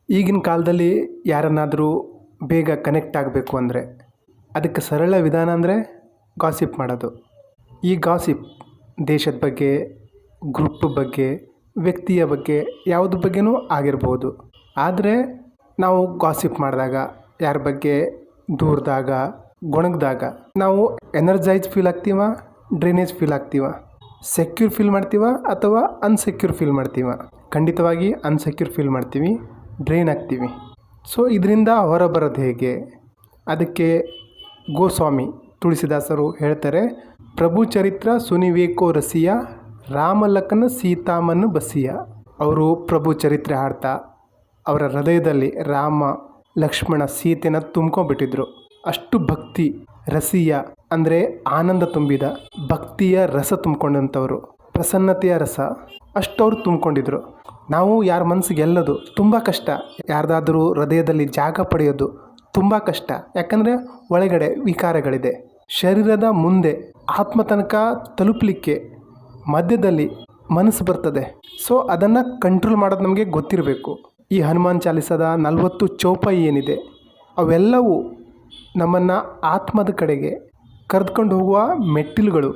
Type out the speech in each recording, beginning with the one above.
ಈಗಿನ ಕಾಲದಲ್ಲಿ ಯಾರನ್ನಾದರೂ ಬೇಗ ಕನೆಕ್ಟ್ ಆಗಬೇಕು ಅಂದರೆ ಅದಕ್ಕೆ ಸರಳ ವಿಧಾನ ಅಂದರೆ ಗಾಸಿಪ್ ಮಾಡೋದು. ಈ ಗಾಸಿಪ್ ದೇಶದ ಬಗ್ಗೆ, ಗ್ರೂಪ್ ಬಗ್ಗೆ, ವ್ಯಕ್ತಿಯ ಬಗ್ಗೆ, ಯಾವುದ್ರ ಬಗ್ಗೆನೂ ಆಗಿರ್ಬೋದು. ಆದರೆ ನಾವು ಗಾಸಿಪ್ ಮಾಡಿದಾಗ, ಯಾರ ಬಗ್ಗೆ ದೂರದಾಗ, ಗೊಣಗಿದಾಗ ನಾವು ಎನರ್ಜೈಸ್ ಫೀಲ್ ಆಗ್ತೀವ, ಡ್ರೈನೇಜ್ ಫೀಲ್ ಆಗ್ತೀವ, ಸೆಕ್ಯೂರ್ ಫೀಲ್ ಮಾಡ್ತೀವ ಅಥವಾ ಅನ್ಸೆಕ್ಯೂರ್ ಫೀಲ್ ಮಾಡ್ತೀವ? ಖಂಡಿತವಾಗಿ ಅನ್ಸೆಕ್ಯೂರ್ ಫೀಲ್ ಮಾಡ್ತೀವಿ, ಡ್ರೈನ್ ಆಗ್ತೀವಿ. ಸೊ ಇದರಿಂದ ಹೊರಬರೋದು ಹೇಗೆ? ಅದಕ್ಕೆ ಗೋಸ್ವಾಮಿ ತುಳಸಿದಾಸರು ಹೇಳ್ತಾರೆ, ಪ್ರಭು ಚರಿತ್ರ ಸುನಿವೇಕೋ ರಸಿಯ, ರಾಮಲಖನ ಸೀತಾಮನ್ ಬಸಿಯ. ಅವರು ಪ್ರಭು ಚರಿತ್ರೆ ಹಾಡ್ತಾ ಅವರ ಹೃದಯದಲ್ಲಿ ರಾಮ, ಲಕ್ಷ್ಮಣ, ಸೀತೆನ ತುಂಬ್ಕೊಂಡ್ಬಿಟ್ಟಿದ್ರು. ಅಷ್ಟು ಭಕ್ತಿ ರಸಿಯ ಅಂದರೆ ಆನಂದ ತುಂಬಿದ, ಭಕ್ತಿಯ ರಸ ತುಂಬಿಕೊಂಡಂಥವ್ರು, ಪ್ರಸನ್ನತೆಯ ರಸ ಅಷ್ಟು ಅವ್ರು ತುಂಬಿಕೊಂಡಿದ್ರು. ನಾವು ಯಾರ ಮನಸ್ಸಿಗೆ ಗೆಲ್ಲೋದು ತುಂಬ ಕಷ್ಟ, ಯಾರ್ದಾದ್ರೂ ಹೃದಯದಲ್ಲಿ ಜಾಗ ಪಡೆಯೋದು ತುಂಬ ಕಷ್ಟ. ಯಾಕಂದರೆ ಒಳಗಡೆ ವಿಕಾರಗಳಿದೆ. ಶರೀರದ ಮುಂದೆ ಆತ್ಮ ತನಕ ತಲುಪಲಿಕ್ಕೆ ಮಧ್ಯದಲ್ಲಿ ಮನಸ್ಸು ಬರ್ತದೆ. ಸೊ ಅದನ್ನು ಕಂಟ್ರೋಲ್ ಮಾಡೋದು ನಮಗೆ ಗೊತ್ತಿರಬೇಕು. ಈ ಹನುಮಾನ್ ಚಾಲಿಸದ 40 ಚೌಪಾಯಿ ಏನಿದೆ ಅವೆಲ್ಲವೂ ನಮ್ಮನ್ನು ಆತ್ಮದ ಕಡೆಗೆ ಕರೆದುಕೊಂಡು ಹೋಗುವ ಮೆಟ್ಟಿಲುಗಳು.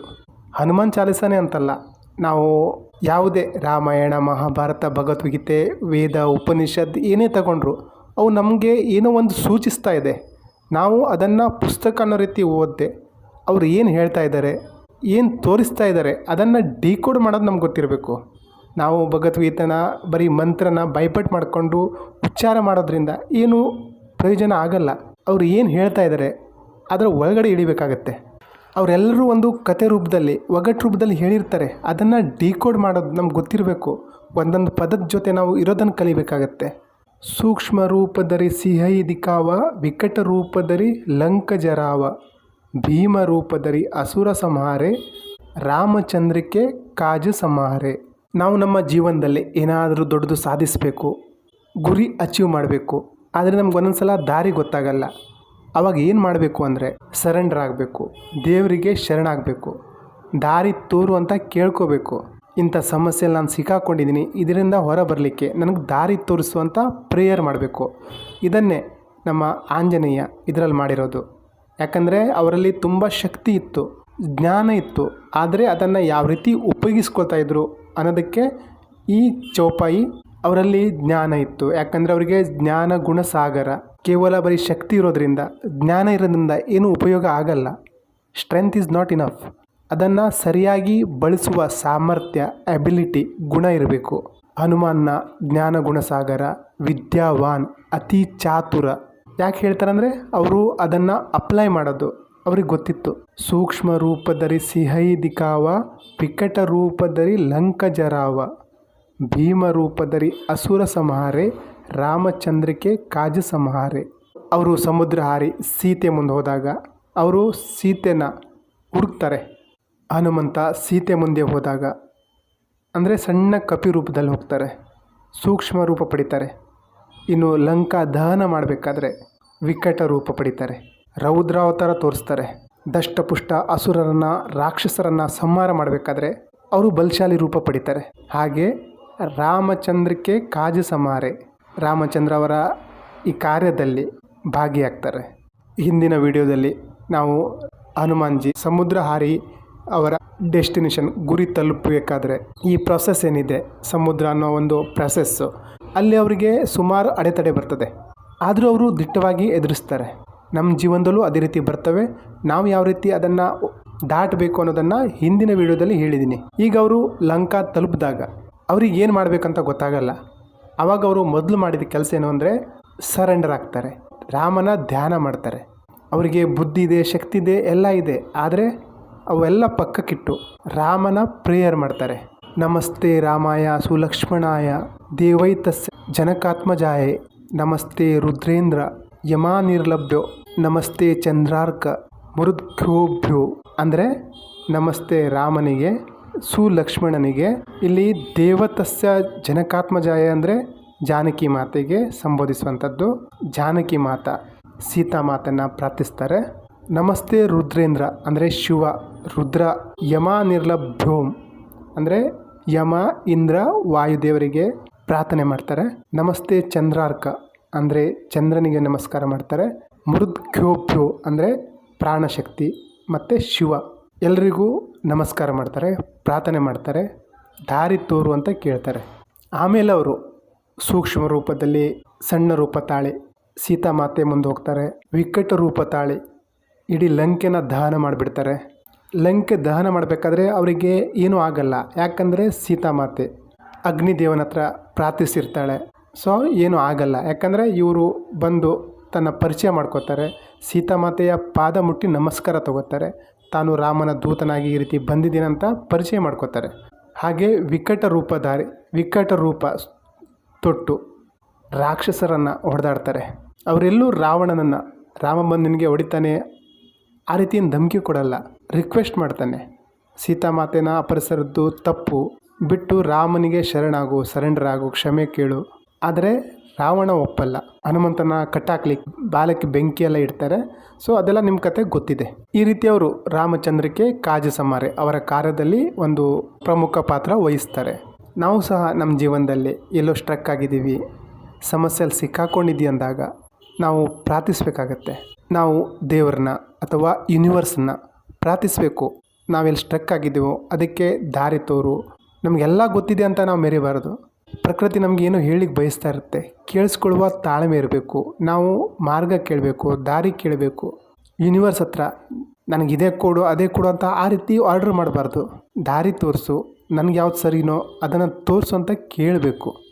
ಹನುಮಾನ್ ಚಾಲಿಸನೇ ಅಂತಲ್ಲ, ನಾವು ಯಾವುದೇ ರಾಮಾಯಣ, ಮಹಾಭಾರತ, ಭಗವದ್ಗೀತೆ, ವೇದ, ಉಪನಿಷತ್ ಏನೇ ತಗೊಂಡ್ರು ಅವು ನಮಗೆ ಏನೋ ಒಂದು ಸೂಚಿಸ್ತಾ ಇದೆ. ನಾವು ಅದನ್ನು ಪುಸ್ತಕ ಅನ್ನೋ ರೀತಿ ಓದಿದೆ ಅವರು ಏನು ಹೇಳ್ತಾ ಇದ್ದಾರೆ, ಏನು ತೋರಿಸ್ತಾ ಇದ್ದಾರೆ, ಅದನ್ನು ಡಿಕೋಡ್ ಮಾಡೋದು ನಮ್ಗೆ ಗೊತ್ತಿರಬೇಕು. ನಾವು ಭಗವದ್ಗೀತೆನ ಬರೀ ಮಂತ್ರನ ಬೈಪಟ್ ಮಾಡಿಕೊಂಡು ಉಚ್ಚಾರ ಮಾಡೋದ್ರಿಂದ ಏನು ಪ್ರಯೋಜನ ಆಗಲ್ಲ. ಅವರು ಏನು ಹೇಳ್ತಾ ಇದ್ದಾರೆ ಅದರ ಒಳಗಡೆ ಇಳಿಬೇಕಾಗತ್ತೆ. ಅವರೆಲ್ಲರೂ ಒಂದು ಕತೆ ರೂಪದಲ್ಲಿ, ಒಗಟ್ಟು ರೂಪದಲ್ಲಿ ಹೇಳಿರ್ತಾರೆ. ಅದನ್ನು ಡಿಕೋಡ್ ಮಾಡೋದು ನಮ್ಗೆ ಗೊತ್ತಿರಬೇಕು. ಒಂದೊಂದು ಪದದ ಜೊತೆ ನಾವು ಇರೋದನ್ನು ಕಲಿಬೇಕಾಗತ್ತೆ. ಸೂಕ್ಷ್ಮ ರೂಪಧರಿ ಸಿಹೈ ದಿಕಾವ, ವಿಕಟ ರೂಪಧರಿ ಲಂಕ ಜರಾವ, ಭೀಮ ರೂಪಧರಿ ಅಸುರ ಸಂಹಾರೆ, ರಾಮಚಂದ್ರಿಕೆ ಕಾಜ ಸಂಹಾರೆ. ನಾವು ನಮ್ಮ ಜೀವನದಲ್ಲಿ ಏನಾದರೂ ದೊಡ್ಡದು ಸಾಧಿಸಬೇಕು, ಗುರಿ ಅಚೀವ್ ಮಾಡಬೇಕು. ಆದರೆ ನಮ್ಗೆ ಒಂದೊಂದು ಸಲ ದಾರಿ ಗೊತ್ತಾಗಲ್ಲ. ಆವಾಗ ಏನು ಮಾಡಬೇಕು ಅಂದರೆ ಸರೆಂಡರ್ ಆಗಬೇಕು, ದೇವರಿಗೆ ಶರಣಾಗಬೇಕು, ದಾರಿ ತೋರು ಅಂತ ಕೇಳ್ಕೋಬೇಕು. ಇಂಥ ಸಮಸ್ಯೆಯಲ್ಲಿ ನಾನು ಸಿಕ್ಕಾಕೊಂಡಿದ್ದೀನಿ, ಇದರಿಂದ ಹೊರ ಬರಲಿಕ್ಕೆ ನನಗೆ ದಾರಿ ತೋರಿಸುವಂಥ ಪ್ರೇಯರ್ ಮಾಡಬೇಕು. ಇದನ್ನೇ ನಮ್ಮ ಆಂಜನೇಯ ಇದರಲ್ಲಿ ಮಾಡಿರೋದು. ಯಾಕಂದರೆ ಅವರಲ್ಲಿ ತುಂಬ ಶಕ್ತಿ ಇತ್ತು, ಜ್ಞಾನ ಇತ್ತು. ಆದರೆ ಅದನ್ನು ಯಾವ ರೀತಿ ಉಪಯೋಗಿಸ್ಕೊಳ್ತಾ ಇದ್ರು ಅನ್ನೋದಕ್ಕೆ ಈ ಚೌಪಾಯಿ ಅವರಲ್ಲಿ ಜ್ಞಾನ ಇತ್ತು. ಯಾಕಂದರೆ ಅವರಿಗೆ ಜ್ಞಾನ ಗುಣಸಾಗರ. ಕೇವಲ ಬರೀ ಶಕ್ತಿ ಇರೋದ್ರಿಂದ, ಜ್ಞಾನ ಇರೋದ್ರಿಂದ ಏನೂ ಉಪಯೋಗ ಆಗಲ್ಲ. Strength is not enough. ಅದನ್ನು ಸರಿಯಾಗಿ ಬಳಸುವ ಸಾಮರ್ಥ್ಯ, ಎಬಿಲಿಟಿ, ಗುಣ ಇರಬೇಕು. ಹನುಮಾನ್ನ ಜ್ಞಾನ ಗುಣಸಾಗರ, ವಿದ್ಯಾವಾನ್, ಅತಿ ಚಾತುರ. ಯಾಕೆ ಹೇಳ್ತಾರಂದರೆ ಅವರು ಅದನ್ನು ಅಪ್ಲೈ ಮಾಡೋದು ಅವ್ರಿಗೆ ಗೊತ್ತಿತ್ತು. ಸೂಕ್ಷ್ಮ ರೂಪಧರಿ ಸಿಹೈ ದಿಕಾವ, ವಿಕಟ ರೂಪಧರಿ ಲಂಕ ಜರಾವ, ಭೀಮ ರೂಪಧರಿ ಅಸುರ ಸಂಹಾರೆ, ರಾಮಚಂದ್ರಿಕೆ ಕಾಜ ಸಂಹಾರೆ. ಅವರು ಸಮುದ್ರ ಹಾರಿ ಸೀತೆ ಮುಂದೆ ಹೋದಾಗ ಅವರು ಸೀತೆನ ಹುಡುಕ್ತಾರೆ. ಹನುಮಂತ ಸೀತೆ ಮುಂದೆ ಹೋದಾಗ ಅಂದರೆ ಸಣ್ಣ ಕಪಿ ರೂಪದಲ್ಲಿ ಹೋಗ್ತಾರೆ, ಸೂಕ್ಷ್ಮ ರೂಪ ಪಡಿತಾರೆ. ಇನ್ನು ಲಂಕಾ ದಹನ ಮಾಡಬೇಕಾದ್ರೆ ವಿಕಟ ರೂಪ ಪಡಿತಾರೆ, ರೌದ್ರಾವತಾರ ತೋರಿಸ್ತಾರೆ. ದಷ್ಟಪುಷ್ಟ ಅಸುರರನ್ನು, ರಾಕ್ಷಸರನ್ನು ಸಂಹಾರ ಮಾಡಬೇಕಾದ್ರೆ ಅವರು ಬಲಶಾಲಿ ರೂಪ ಪಡಿತಾರೆ. ಹಾಗೆ ರಾಮಚಂದ್ರಕ್ಕೆ ಕಾಜ ಸಂಹಾರೆ, ರಾಮಚಂದ್ರ ಅವರ ಈ ಕಾರ್ಯದಲ್ಲಿ ಭಾಗಿಯಾಗ್ತಾರೆ. ಹಿಂದಿನ ವಿಡಿಯೋದಲ್ಲಿ ನಾವು ಹನುಮಾನ್ಜಿ ಸಮುದ್ರ ಹಾರಿ ಅವರ ಡೆಸ್ಟಿನೇಷನ್ ಗುರಿ ತಲುಪಬೇಕಾದ್ರೆ ಈ ಪ್ರೊಸೆಸ್ ಏನಿದೆ, ಸಮುದ್ರ ಅನ್ನೋ ಒಂದು ಪ್ರೊಸೆಸ್ಸು, ಅಲ್ಲಿ ಅವರಿಗೆ ಸುಮಾರು ಅಡೆತಡೆ ಬರ್ತದೆ. ಆದರೂ ಅವರು ದಿಟ್ಟವಾಗಿ ಎದುರಿಸ್ತಾರೆ. ನಮ್ಮ ಜೀವನದಲ್ಲೂ ಅದೇ ರೀತಿ ಬರ್ತವೆ. ನಾವು ಯಾವ ರೀತಿ ಅದನ್ನು ದಾಟಬೇಕು ಅನ್ನೋದನ್ನು ಹಿಂದಿನ ವಿಡಿಯೋದಲ್ಲಿ ಹೇಳಿದ್ದೀನಿ. ಈಗ ಅವರು ಲಂಕಾ ತಲುಪಿದಾಗ ಅವ್ರಿಗೆ ಏನು ಮಾಡಬೇಕಂತ ಗೊತ್ತಾಗಲ್ಲ. ಆವಾಗ ಅವರು ಮೊದಲು ಮಾಡಿದ ಕೆಲಸ ಏನು ಅಂದರೆ ಸರೆಂಡರ್ ಆಗ್ತಾರೆ, ರಾಮನ ಧ್ಯಾನ ಮಾಡ್ತಾರೆ. ಅವರಿಗೆ ಬುದ್ಧಿ ಇದೆ, ಶಕ್ತಿ ಇದೆ, ಎಲ್ಲ ಇದೆ. ಆದರೆ ಅವೆಲ್ಲ ಪಕ್ಕಕ್ಕಿಟ್ಟು ರಾಮನ ಪ್ರೇಯರ್ ಮಾಡ್ತಾರೆ. ನಮಸ್ತೆ ರಾಮಾಯ ಸುಲಕ್ಷ್ಮಣಾಯ ದೇವೈತಸ್ಯ ಜನಕಾತ್ಮಜಾಯೇ, ನಮಸ್ತೆ ರುದ್ರೇಂದ್ರ ಯಮಾನಿರ್ಲಭ್ಯೋ, ನಮಸ್ತೆ ಚಂದ್ರಾರ್ಕ ಮರುದ್ಭ್ಯೋಭ್ಯೋ. ಅಂದರೆ ನಮಸ್ತೆ ರಾಮನಿಗೆ, ಸುಲಕ್ಷ್ಮಣನಿಗೆ. ಇಲ್ಲಿ ದೇವತಸ್ಯ ಜನಕಾತ್ಮಜಾಯ ಅಂದರೆ ಜಾನಕಿ ಮಾತೆಗೆ ಸಂಬೋಧಿಸುವಂಥದ್ದು. ಜಾನಕಿ ಮಾತಾ ಸೀತಾ ಮಾತನ್ನು ಪ್ರಾರ್ಥಿಸ್ತಾರೆ. ನಮಸ್ತೆ ರುದ್ರೇಂದ್ರ ಅಂದರೆ ಶಿವ, ರುದ್ರ. ಯಮ ನಿರ್ಲಭ್ಯೋಂ ಅಂದರೆ ಯಮ, ಇಂದ್ರ, ವಾಯುದೇವರಿಗೆ ಪ್ರಾರ್ಥನೆ ಮಾಡ್ತಾರೆ. ನಮಸ್ತೆ ಚಂದ್ರಾರ್ಕ ಅಂದರೆ ಚಂದ್ರನಿಗೆ ನಮಸ್ಕಾರ ಮಾಡ್ತಾರೆ. ಮೃದ್ಘ್ಯೋಭ್ಯೋ ಅಂದರೆ ಪ್ರಾಣಶಕ್ತಿ ಮತ್ತು ಶಿವ ಎಲ್ರಿಗೂ ನಮಸ್ಕಾರ ಮಾಡ್ತಾರೆ, ಪ್ರಾರ್ಥನೆ ಮಾಡ್ತಾರೆ, ದಾರಿ ತೋರು ಅಂತ ಕೇಳ್ತಾರೆ. ಆಮೇಲೆ ಅವರು ಸೂಕ್ಷ್ಮ ರೂಪದಲ್ಲಿ ಸಣ್ಣ ರೂಪ ತಾಳಿ ಸೀತಾಮಾತೆ ಮುಂದೆ ಹೋಗ್ತಾರೆ. ವಿಕಟ ರೂಪ ತಾಳಿ ಇಡೀ ಲಂಕೆನ ದಹನ ಮಾಡಿಬಿಡ್ತಾರೆ. ಲಂಕೆ ದಹನ ಮಾಡಬೇಕಾದ್ರೆ ಅವರಿಗೆ ಏನೂ ಆಗಲ್ಲ, ಯಾಕಂದರೆ ಸೀತಾಮಾತೆ ಅಗ್ನಿದೇವನ ಹತ್ರ ಪ್ರಾರ್ಥಿಸಿರ್ತಾಳೆ. ಸೊ ಏನೂ ಆಗಲ್ಲ, ಯಾಕಂದರೆ ಇವರು ಬಂದು ತನ್ನ ಪರಿಚಯ ಮಾಡ್ಕೋತಾರೆ. ಸೀತಾಮಾತೆಯ ಪಾದ ಮುಟ್ಟಿ ನಮಸ್ಕಾರ ತಗೋತಾರೆ. ತಾನು ರಾಮನ ದೂತನಾಗಿ ಈ ರೀತಿ ಬಂದಿದ್ದೀನಂತ ಪರಿಚಯ ಮಾಡ್ಕೋತಾರೆ. ಹಾಗೆ ವಿಕಟ ರೂಪ ತೊಟ್ಟು ರಾಕ್ಷಸರನ್ನು ಹೊಡೆದಾಡ್ತಾರೆ. ಅವರೆಲ್ಲೂ ರಾವಣನನ್ನು ರಾಮ ಬಂದು ನಿನಗೆ ಹೊಡಿತಾನೆ ಆ ರೀತಿಯಿಂದ ಧಮಕಿ ಕೊಡಲ್ಲ, ರಿಕ್ವೆಸ್ಟ್ ಮಾಡ್ತಾನೆ. ಸೀತಾಮಾತೆನ ಅಪರಿಸರದ್ದು ತಪ್ಪು, ಬಿಟ್ಟು ರಾಮನಿಗೆ ಸರೆಂಡರ್ ಆಗು, ಕ್ಷಮೆ ಕೇಳು. ಆದರೆ ರಾವಣ ಒಪ್ಪಲ್ಲ. ಹನುಮಂತನ ಕಟ್ಟಾಕ್ಲಿಕ್ಕೆ ಬಾಲಕ್ಕೆ ಬೆಂಕಿಯೆಲ್ಲ ಇಡ್ತಾರೆ. ಸೊ ಅದೆಲ್ಲ ನಿಮ್ಮ ಕತೆ ಗೊತ್ತಿದೆ. ಈ ರೀತಿ ಅವರು ರಾಮಚಂದ್ರಕ್ಕೆ ಕಾಜ ಸಮಾರೆ ಅವರ ಕಾರ್ಯದಲ್ಲಿ ಒಂದು ಪ್ರಮುಖ ಪಾತ್ರ ವಹಿಸ್ತಾರೆ. ನಾವು ಸಹ ನಮ್ಮ ಜೀವನದಲ್ಲಿ ಎಲ್ಲೋ ಸ್ಟ್ರಕ್ ಆಗಿದ್ದೀವಿ, ಸಮಸ್ಯೆಯಲ್ಲಿ ಸಿಕ್ಕಾಕೊಂಡಿದ್ದೀವಿ ಅಂದಾಗ ನಾವು ಪ್ರಾರ್ಥಿಸಬೇಕಾಗತ್ತೆ. ನಾವು ದೇವರನ್ನ ಅಥವಾ ಯೂನಿವರ್ಸನ್ನು ಪ್ರಾರ್ಥಿಸಬೇಕು. ನಾವೆಲ್ಲಿ ಸ್ಟ್ರಕ್ ಆಗಿದ್ದೀವೋ ಅದಕ್ಕೆ ದಾರಿ ತೋರು. ನಮಗೆಲ್ಲ ಗೊತ್ತಿದೆ ಅಂತ ನಾವು ಮೆರಿಬಾರ್ದು. ಪ್ರಕೃತಿ ನಮಗೇನು ಹೇಳಿಕ್ಕೆ ಬಯಸ್ತಾ ಇರುತ್ತೆ, ಕೇಳಿಸ್ಕೊಳ್ಳುವ ತಾಳ್ಮೆ ಇರಬೇಕು. ನಾವು ಮಾರ್ಗ ಕೇಳಬೇಕು, ದಾರಿ ಕೇಳಬೇಕು. ಯೂನಿವರ್ಸ್ ಹತ್ರ ನನಗಿದೇ ಕೊಡು ಅದೇ ಕೊಡು ಅಂತ ಆ ರೀತಿ ಆರ್ಡ್ರ್ ಮಾಡಬಾರ್ದು. ದಾರಿ ತೋರಿಸು, ನನಗೆ ಯಾವ್ದು ಸರಿನೋ ಅದನ್ನು ತೋರಿಸು ಅಂತ ಕೇಳಬೇಕು.